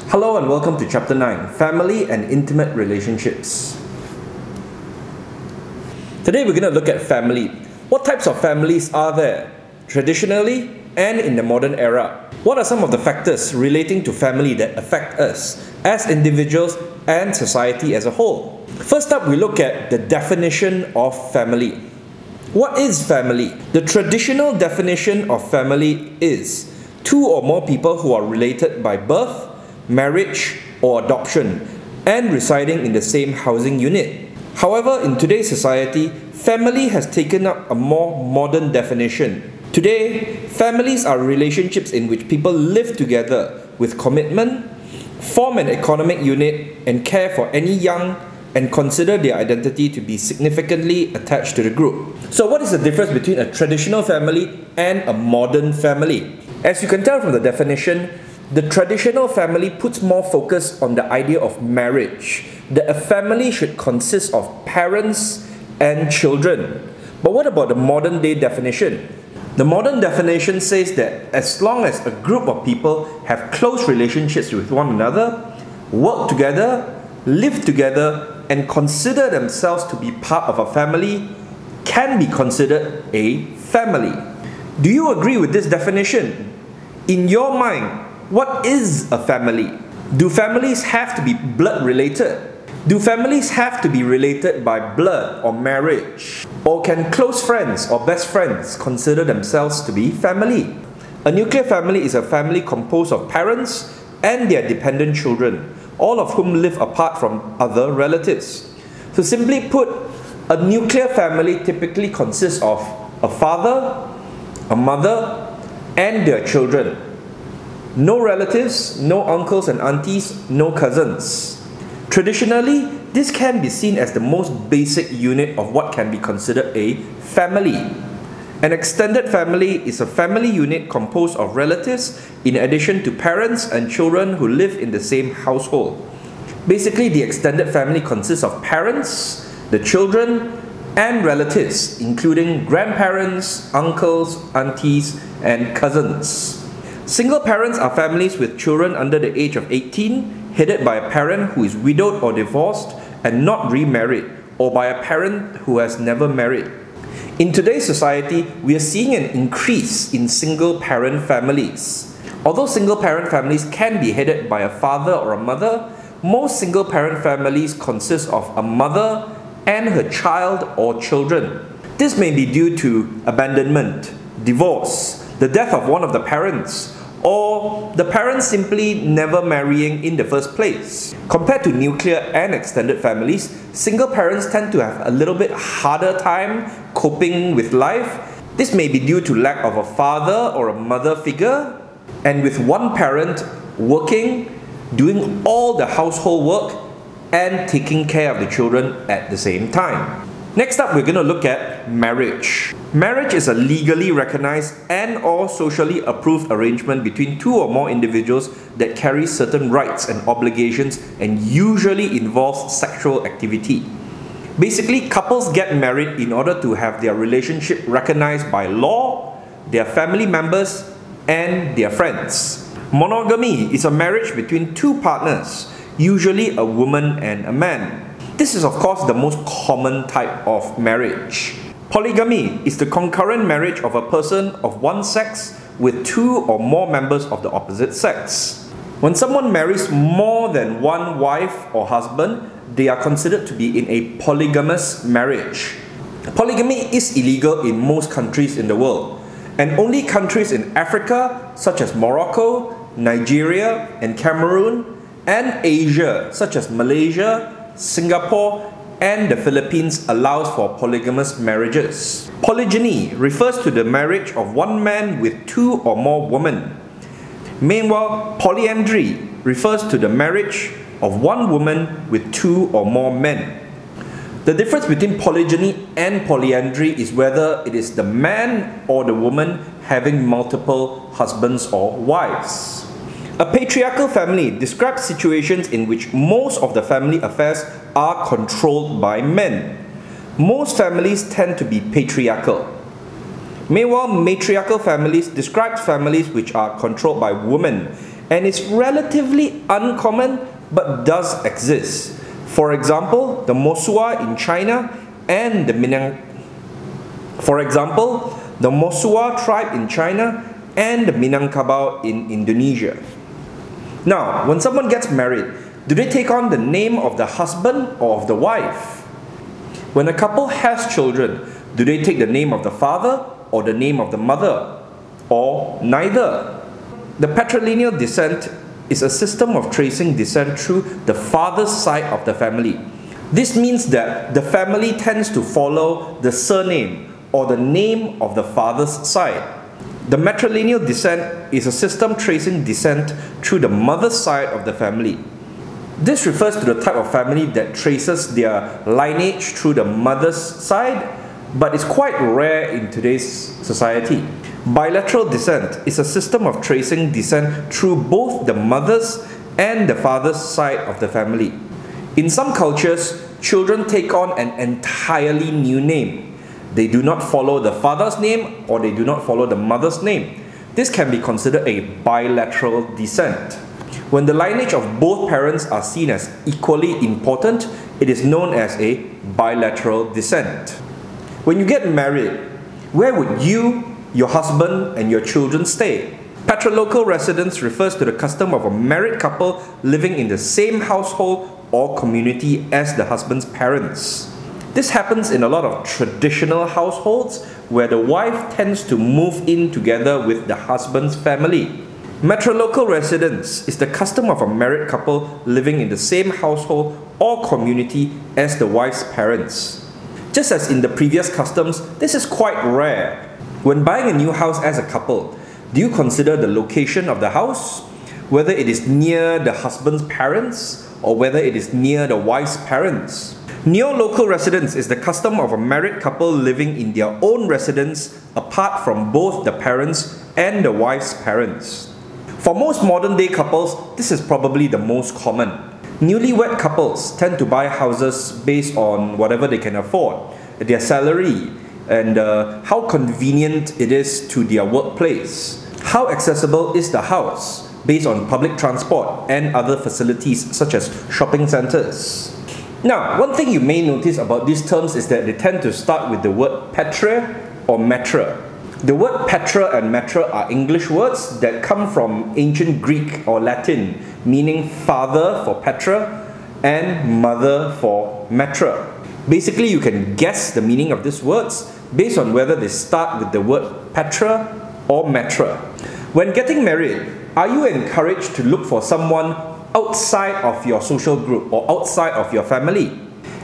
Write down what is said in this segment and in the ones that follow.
Hello and welcome to Chapter 9, Family and Intimate Relationships. Today we're going to look at family. What types of families are there, traditionally and in the modern era? What are some of the factors relating to family that affect us as individuals and society as a whole? First up, we look at the definition of family. What is family? The traditional definition of family is two or more people who are related by birth, marriage, or adoption, and residing in the same housing unit. However, in today's society, family has taken up a more modern definition. Today, families are relationships in which people live together with commitment, form an economic unit, and care for any young and consider their identity to be significantly attached to the group. So what is the difference between a traditional family and a modern family? As you can tell from the definition, the traditional family puts more focus on the idea of marriage, that a family should consist of parents and children. But what about the modern day definition? The modern definition says that as long as a group of people have close relationships with one another, work together, live together, and consider themselves to be part of a family, can be considered a family. Do you agree with this definition? In your mind, what is a family? Do families have to be blood related? Do families have to be related by blood or marriage? Or can close friends or best friends consider themselves to be family? A nuclear family is a family composed of parents and their dependent children, all of whom live apart from other relatives. So simply put, a nuclear family typically consists of a father, a mother, and their children. No relatives, no uncles and aunties, no cousins. Traditionally, this can be seen as the most basic unit of what can be considered a family. An extended family is a family unit composed of relatives in addition to parents and children who live in the same household. Basically, the extended family consists of parents, the children, and relatives, including grandparents, uncles, aunties, and cousins. Single parents are families with children under the age of 18, headed by a parent who is widowed or divorced and not remarried, or by a parent who has never married. In today's society, we are seeing an increase in single-parent families. Although single-parent families can be headed by a father or a mother, most single-parent families consist of a mother and her child or children. This may be due to abandonment, divorce, the death of one of the parents, or the parents simply never marrying in the first place. Compared to nuclear and extended families, single parents tend to have a little bit harder time coping with life. This may be due to lack of a father or a mother figure, and with one parent working, doing all the household work, and taking care of the children at the same time. Next up, we're going to look at marriage. Marriage is a legally recognized and or socially approved arrangement between two or more individuals that carry certain rights and obligations and usually involves sexual activity. Basically, couples get married in order to have their relationship recognized by law, their family members, and their friends. Monogamy is a marriage between two partners, usually a woman and a man. This is of course the most common type of marriage. Polygamy is the concurrent marriage of a person of one sex with two or more members of the opposite sex. When someone marries more than one wife or husband, they are considered to be in a polygamous marriage. Polygamy is illegal in most countries in the world, and only countries in Africa such as Morocco, Nigeria, and Cameroon, and Asia such as Malaysia, Singapore, and the Philippines allows for polygamous marriages. Polygyny refers to the marriage of one man with two or more women. Meanwhile, polyandry refers to the marriage of one woman with two or more men. The difference between polygyny and polyandry is whether it is the man or the woman having multiple husbands or wives. A patriarchal family describes situations in which most of the family affairs are controlled by men. Most families tend to be patriarchal. Meanwhile, matriarchal families describe families which are controlled by women and is relatively uncommon but does exist. For example, the Mosua in China and the Mosua tribe in China and the Minangkabau in Indonesia. Now, when someone gets married, do they take on the name of the husband or of the wife? When a couple has children, do they take the name of the father or the name of the mother? Or neither? The patrilineal descent is a system of tracing descent through the father's side of the family. This means that the family tends to follow the surname or the name of the father's side. The matrilineal descent is a system tracing descent through the mother's side of the family. This refers to the type of family that traces their lineage through the mother's side, but is quite rare in today's society. Bilateral descent is a system of tracing descent through both the mother's and the father's side of the family. In some cultures, children take on an entirely new name. They do not follow the father's name or they do not follow the mother's name. This can be considered a bilateral descent. When the lineage of both parents are seen as equally important, it is known as a bilateral descent. When you get married, where would you, your husband, and your children stay? Patrilocal residence refers to the custom of a married couple living in the same household or community as the husband's parents. This happens in a lot of traditional households where the wife tends to move in together with the husband's family. Matrilocal residence is the custom of a married couple living in the same household or community as the wife's parents. Just as in the previous customs, this is quite rare. When buying a new house as a couple, do you consider the location of the house? Whether it is near the husband's parents or whether it is near the wife's parents? Neo-local residence is the custom of a married couple living in their own residence apart from both the parents and the wife's parents. For most modern-day couples, this is probably the most common. Newlywed couples tend to buy houses based on whatever they can afford, their salary, and how convenient it is to their workplace. How accessible is the house based on public transport and other facilities such as shopping centers. Now, one thing you may notice about these terms is that they tend to start with the word petre or metre. The word petre and metre are English words that come from ancient Greek or Latin, meaning father for petre and mother for metre. Basically, you can guess the meaning of these words based on whether they start with the word petre or metre. When getting married, are you encouraged to look for someone outside of your social group or outside of your family?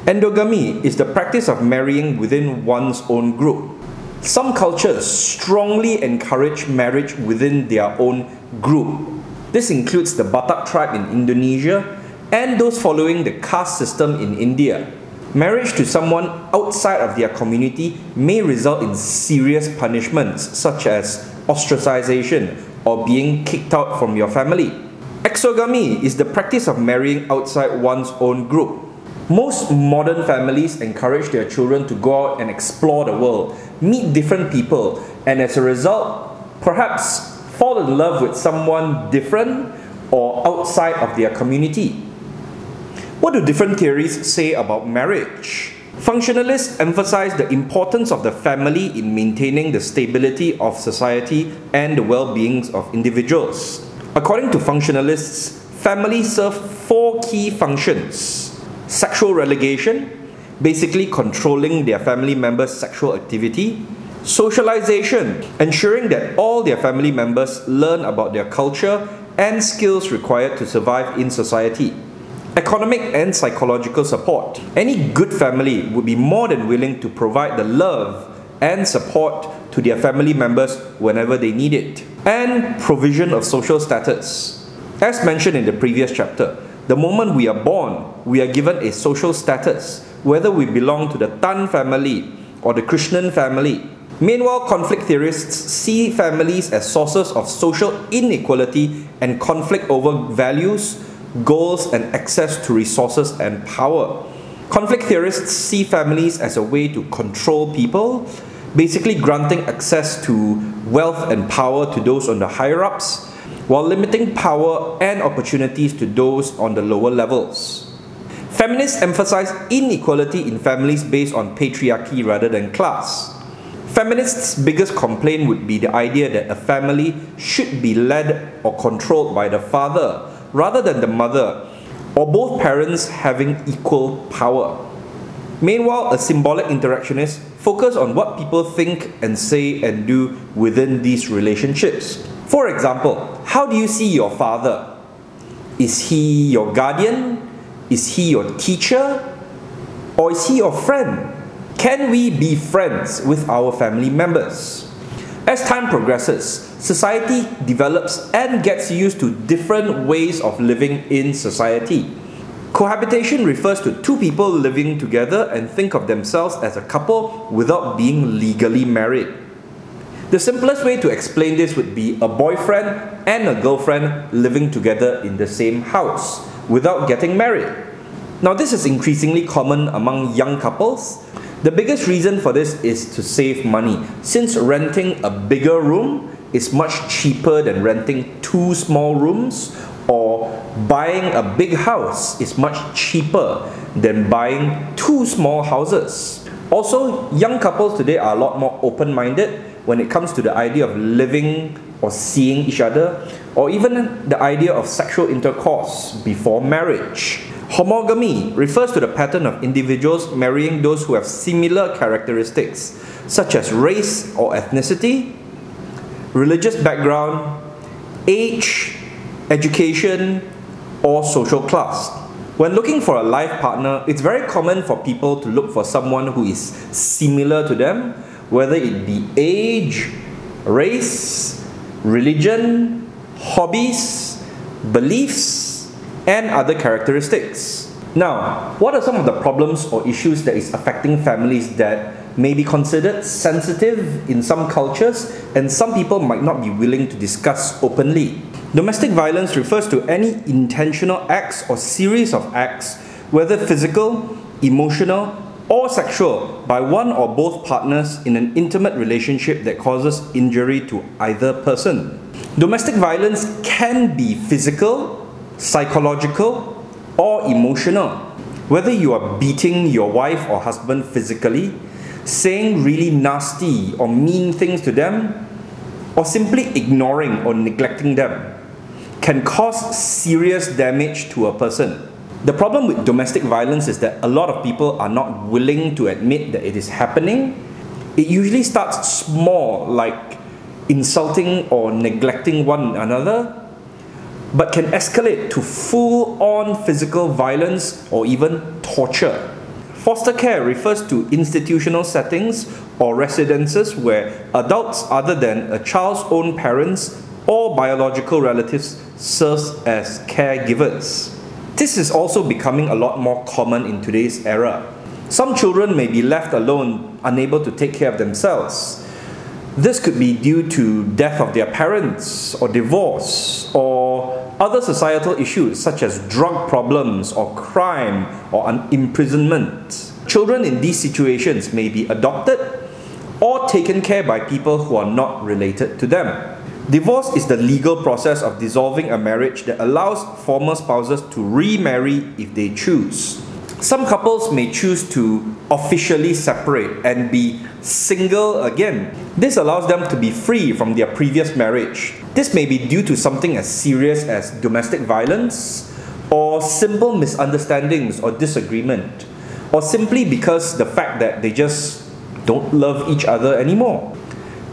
Endogamy is the practice of marrying within one's own group. Some cultures strongly encourage marriage within their own group. This includes the Batak tribe in Indonesia and those following the caste system in India. Marriage to someone outside of their community may result in serious punishments such as ostracization or being kicked out from your family. Exogamy is the practice of marrying outside one's own group. Most modern families encourage their children to go out and explore the world, meet different people, and as a result, perhaps fall in love with someone different or outside of their community. What do different theories say about marriage? Functionalists emphasize the importance of the family in maintaining the stability of society and the well-being of individuals. According to functionalists, families serve 4 key functions. Sexual relegation, basically controlling their family members' sexual activity. Socialization, ensuring that all their family members learn about their culture and skills required to survive in society. Economic and psychological support. Any good family would be more than willing to provide the love and support to their family members whenever they need it. And provision of social status. As mentioned in the previous chapter, the moment we are born, we are given a social status, whether we belong to the Tan family or the Krishnan family. Meanwhile, conflict theorists see families as sources of social inequality and conflict over values, goals, and access to resources and power. Conflict theorists see families as a way to control people, basically granting access to wealth and power to those on the higher-ups, while limiting power and opportunities to those on the lower levels. Feminists emphasize inequality in families based on patriarchy rather than class. Feminists' biggest complaint would be the idea that a family should be led or controlled by the father rather than the mother, or both parents having equal power. Meanwhile, a symbolic interactionist focuses on what people think and say and do within these relationships. For example, how do you see your father? Is he your guardian? Is he your teacher? Or is he your friend? Can we be friends with our family members? As time progresses, society develops and gets used to different ways of living in society. Cohabitation refers to two people living together and think of themselves as a couple without being legally married. The simplest way to explain this would be a boyfriend and a girlfriend living together in the same house without getting married. Now, this is increasingly common among young couples. The biggest reason for this is to save money, since renting a bigger room is much cheaper than renting two small rooms, or buying a big house is much cheaper than buying two small houses. Also, young couples today are a lot more open-minded when it comes to the idea of living or seeing each other, or even the idea of sexual intercourse before marriage. Homogamy refers to the pattern of individuals marrying those who have similar characteristics, such as race or ethnicity, religious background, age, education, or social class. When looking for a life partner, it's very common for people to look for someone who is similar to them, whether it be age, race, religion, hobbies, beliefs, and other characteristics. Now, what are some of the problems or issues that is affecting families that may be considered sensitive in some cultures and some people might not be willing to discuss openly? Domestic violence refers to any intentional acts or series of acts, whether physical, emotional, or sexual, by one or both partners in an intimate relationship that causes injury to either person. Domestic violence can be physical, psychological, or emotional. Whether you are beating your wife or husband physically, saying really nasty or mean things to them, or simply ignoring or neglecting them, can cause serious damage to a person. The problem with domestic violence is that a lot of people are not willing to admit that it is happening. It usually starts small, like insulting or neglecting one another, but can escalate to full-on physical violence or even torture. Foster care refers to institutional settings or residences where adults other than a child's own parents or biological relatives serve as caregivers. This is also becoming a lot more common in today's era. Some children may be left alone, unable to take care of themselves. This could be due to death of their parents, or divorce, or other societal issues such as drug problems or crime or imprisonment. Children in these situations may be adopted or taken care by people who are not related to them. Divorce is the legal process of dissolving a marriage that allows former spouses to remarry if they choose. Some couples may choose to officially separate and be single again. This allows them to be free from their previous marriage. This may be due to something as serious as domestic violence, or simple misunderstandings or disagreement, or simply because the fact that they just don't love each other anymore.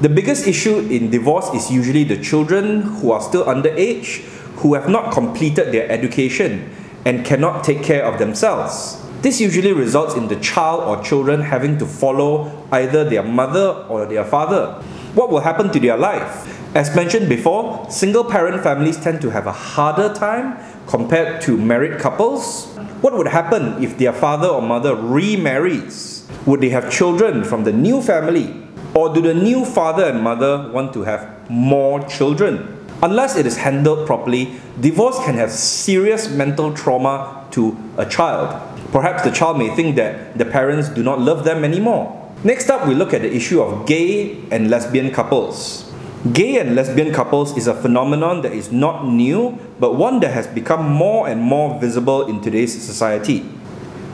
The biggest issue in divorce is usually the children who are still underage, who have not completed their education and cannot take care of themselves. This usually results in the child or children having to follow either their mother or their father. What will happen to their life? As mentioned before, single-parent families tend to have a harder time compared to married couples. What would happen if their father or mother remarries? Would they have children from the new family? Or do the new father and mother want to have more children? Unless it is handled properly, divorce can have serious mental trauma to a child. Perhaps the child may think that the parents do not love them anymore. Next up, we look at the issue of gay and lesbian couples. Gay and lesbian couples is a phenomenon that is not new, but one that has become more and more visible in today's society.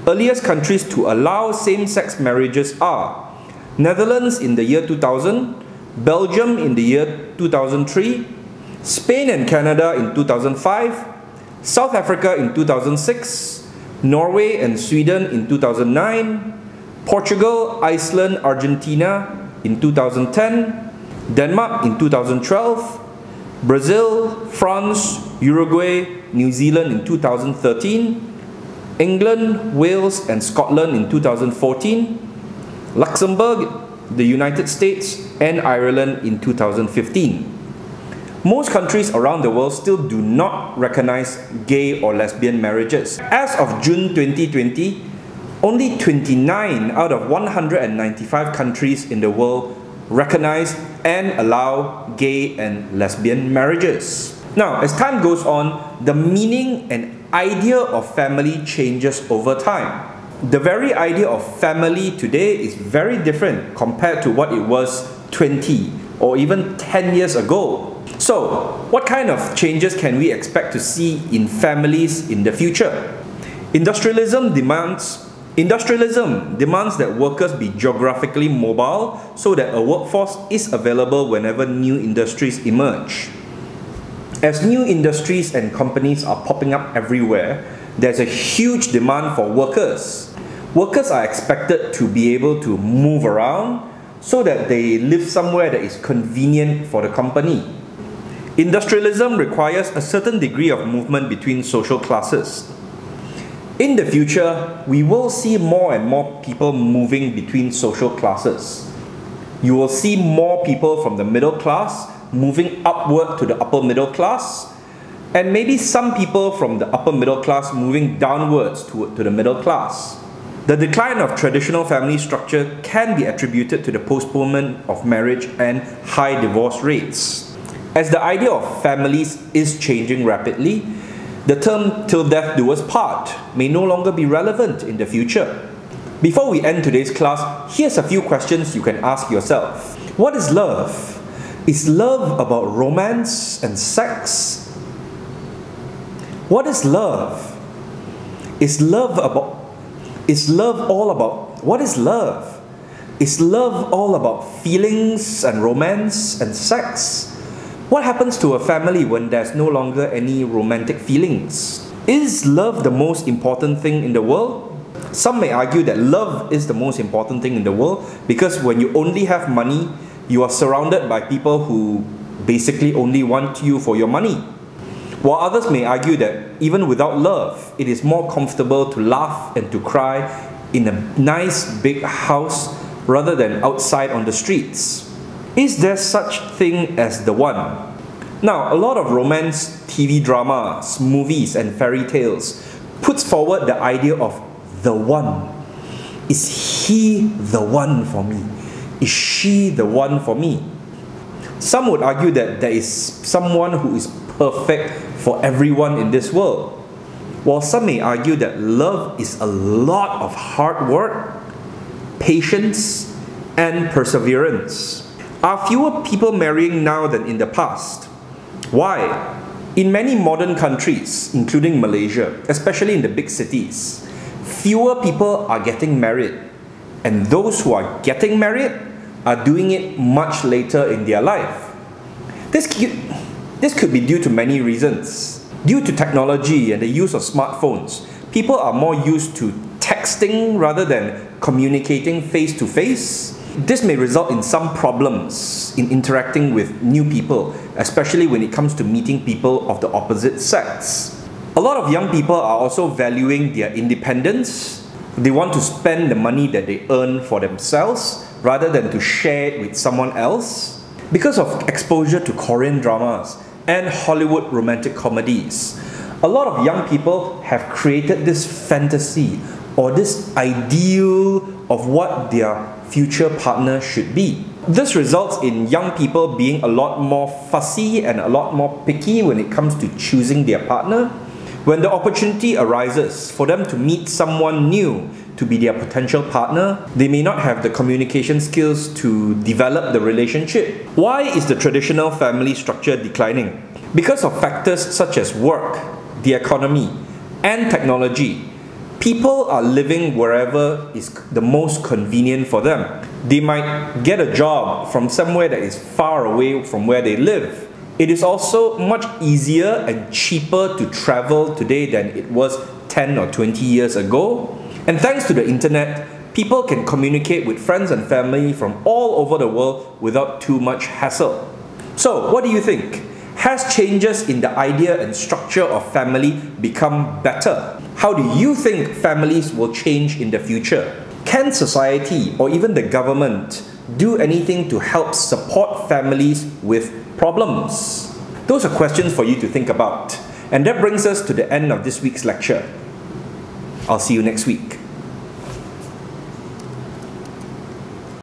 Earliest countries to allow same-sex marriages are Netherlands in the year 2000, Belgium in the year 2003, Spain and Canada in 2005, South Africa in 2006, Norway and Sweden in 2009, Portugal, Iceland, Argentina in 2010, Denmark in 2012, Brazil, France, Uruguay, New Zealand in 2013, England, Wales and Scotland in 2014, Luxembourg, the United States and Ireland in 2015. Most countries around the world still do not recognize gay or lesbian marriages. As of June 2020, only 29 out of 195 countries in the world recognize and allow gay and lesbian marriages. Now, as time goes on, the meaning and idea of family changes over time. The very idea of family today is very different compared to what it was 20 or even 10 years ago. So, what kind of changes can we expect to see in families in the future? Industrialism demands that workers be geographically mobile so that a workforce is available whenever new industries emerge. As new industries and companies are popping up everywhere, there's a huge demand for workers. Workers are expected to be able to move around so that they live somewhere that is convenient for the company. Industrialism requires a certain degree of movement between social classes. In the future, we will see more and more people moving between social classes. You will see more people from the middle class moving upward to the upper middle class, and maybe some people from the upper middle class moving downwards to the middle class. The decline of traditional family structure can be attributed to the postponement of marriage and high divorce rates. As the idea of families is changing rapidly, the term "till death do us part" may no longer be relevant in the future. Before we end today's class, here's a few questions you can ask yourself. What is love? Is love about romance and sex? What is love? Is love all about what is love? Is love all about feelings and romance and sex? What happens to a family when there's no longer any romantic feelings? Is love the most important thing in the world? Some may argue that love is the most important thing in the world because when you only have money, you are surrounded by people who basically only want you for your money. While others may argue that even without love, it is more comfortable to laugh and to cry in a nice big house rather than outside on the streets. Is there such thing as the one? Now, a lot of romance TV dramas, movies and fairy tales puts forward the idea of the one. Is he the one for me? Is she the one for me? Some would argue that there is someone who is perfect for everyone in this world, while some may argue that love is a lot of hard work, patience, and perseverance. Are fewer people marrying now than in the past? Why? In many modern countries, including Malaysia, especially in the big cities, fewer people are getting married, and those who are getting married are doing it much later in their life. This could be due to many reasons. Due to technology and the use of smartphones, people are more used to texting rather than communicating face to face. This may result in some problems in interacting with new people, especially when it comes to meeting people of the opposite sex. A lot of young people are also valuing their independence. They want to spend the money that they earn for themselves rather than to share it with someone else. Because of exposure to Korean dramas and Hollywood romantic comedies, a lot of young people have created this fantasy or this ideal of what their future partner should be. This results in young people being a lot more fussy and a lot more picky when it comes to choosing their partner, When the opportunity arises for them to meet someone new to be their potential partner, they may not have the communication skills to develop the relationship. Why is the traditional family structure declining? Because of factors such as work, the economy, and technology. People are living wherever is the most convenient for them. They might get a job from somewhere that is far away from where they live. It is also much easier and cheaper to travel today than it was 10 or 20 years ago. And thanks to the internet, people can communicate with friends and family from all over the world without too much hassle. So, what do you think? Has changes in the idea and structure of family become better? How do you think families will change in the future? Can society or even the government do anything to help support families with problems? Those are questions for you to think about. And that brings us to the end of this week's lecture. I'll see you next week.